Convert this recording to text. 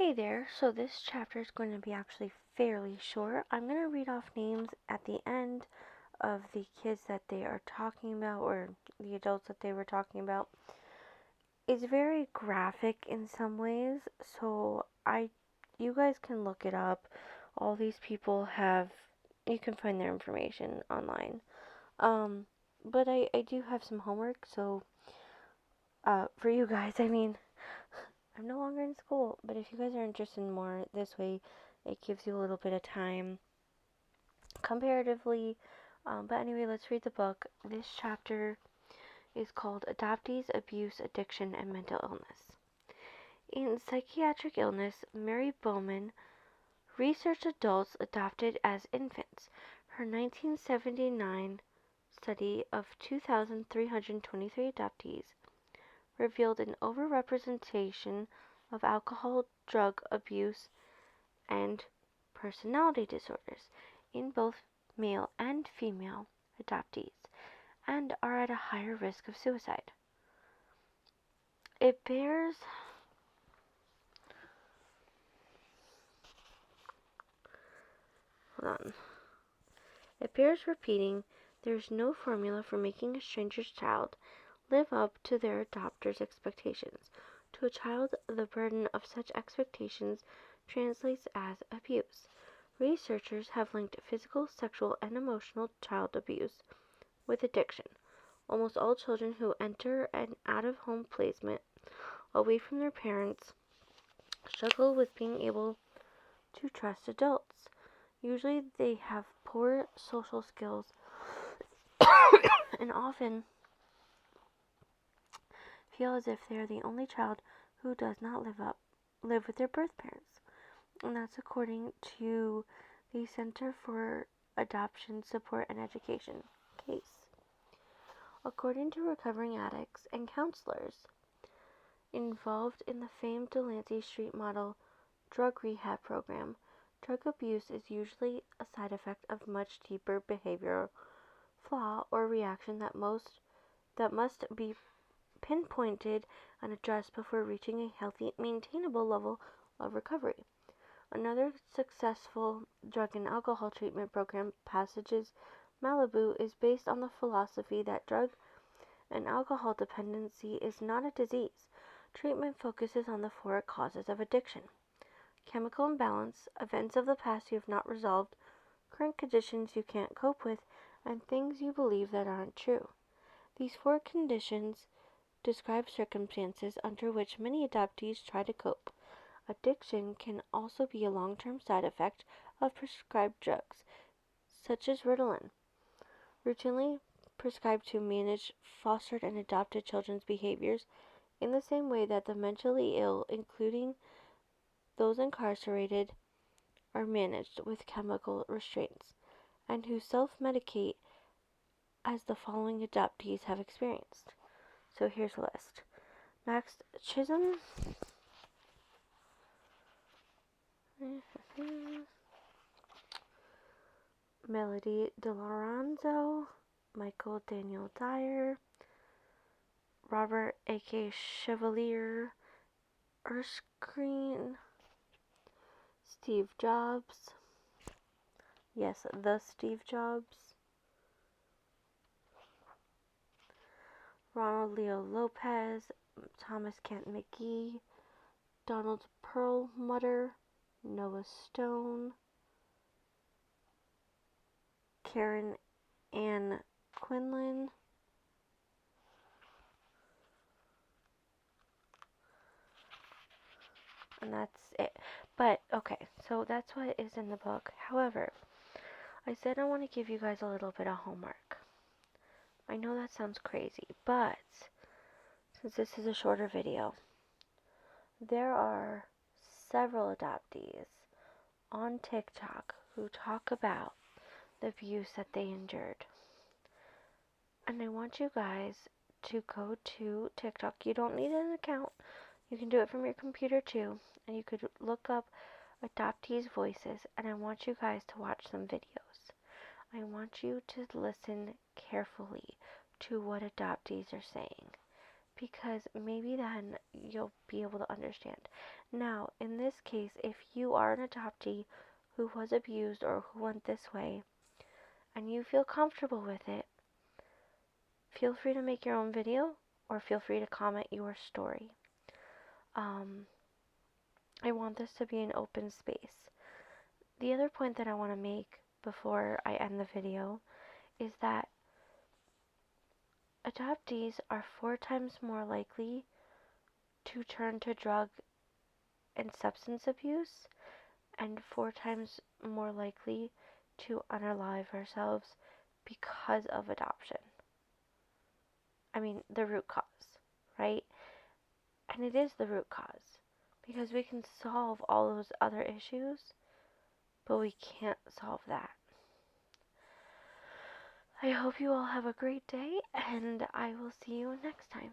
Hey there, so this chapter is going to be actually fairly short. I'm going to read off names at the end of the kids that they are talking about, or the adults that they were talking about. It's very graphic in some ways, so you guys can look it up. All these people you can find their information online. But I do have some homework, so, for you guys, I'm no longer in school, but if you guys are interested in more this way, it gives you a little bit of time comparatively. But anyway, let's read the book. This chapter is called Adoptees, Abuse, Addiction, and Mental Illness. In psychiatric illness, Mary Bowman researched adults adopted as infants. Her 1979 study of 2,323 adoptees revealed an overrepresentation of alcohol, drug abuse, and personality disorders in both male and female adoptees, and are at a higher risk of suicide. It bears repeating there is no formula for making a stranger's child live up to their adopter's expectations. To a child, the burden of such expectations translates as abuse. Researchers have linked physical, sexual, and emotional child abuse with addiction. Almost all children who enter an out-of-home placement away from their parents struggle with being able to trust adults. Usually they have poor social skills and often feel as if they are the only child who does not live with their birth parents. And that's according to the Center for Adoption Support and Education case. According to recovering addicts and counselors involved in the famed Delancey Street model drug rehab program, drug abuse is usually a side effect of much deeper behavioral flaw or reaction that must be pinpointed and addressed before reaching a healthy, maintainable level of recovery. Another successful drug and alcohol treatment program, Passages Malibu, is based on the philosophy that drug and alcohol dependency is not a disease. Treatment focuses on the four causes of addiction: chemical imbalance, events of the past you have not resolved, current conditions you can't cope with, and things you believe that aren't true. These four conditions describe circumstances under which many adoptees try to cope. Addiction can also be a long-term side effect of prescribed drugs, such as Ritalin, routinely prescribed to manage fostered and adopted children's behaviors in the same way that the mentally ill, including those incarcerated, are managed with chemical restraints, and who self-medicate, as the following adoptees have experienced. So here's a list. Max Chisholm, Melody DeLorenzo, Michael Daniel Dyer, Robert A.K. Chevalier, Erskine, Steve Jobs, yes, the Steve Jobs, Ronald Leo Lopez, Thomas Kent McGee, Donald Perlmutter, Noah Stone, Karen Ann Quinlan, and that's it. But, okay, so that's what is in the book. However, I said I want to give you guys a little bit of homework. I know that sounds crazy, but since this is a shorter video, there are several adoptees on TikTok who talk about the abuse that they endured. And I want you guys to go to TikTok. You don't need an account. You can do it from your computer too. And you could look up Adoptees' voices. And I want you guys to watch some videos. I want you to listen carefully to what adoptees are saying, because maybe then you'll be able to understand. Now, in this case, if you are an adoptee who was abused or who went this way, and you feel comfortable with it, feel free to make your own video or feel free to comment your story. I want this to be an open space. The other point that I want to make before I end the video is that adoptees are 4 times more likely to turn to drug and substance abuse and 4 times more likely to unalive ourselves because of adoption. I mean, the root cause, right? And it is the root cause because we can solve all those other issues, but we can't solve that. I hope you all have a great day, and I will see you next time.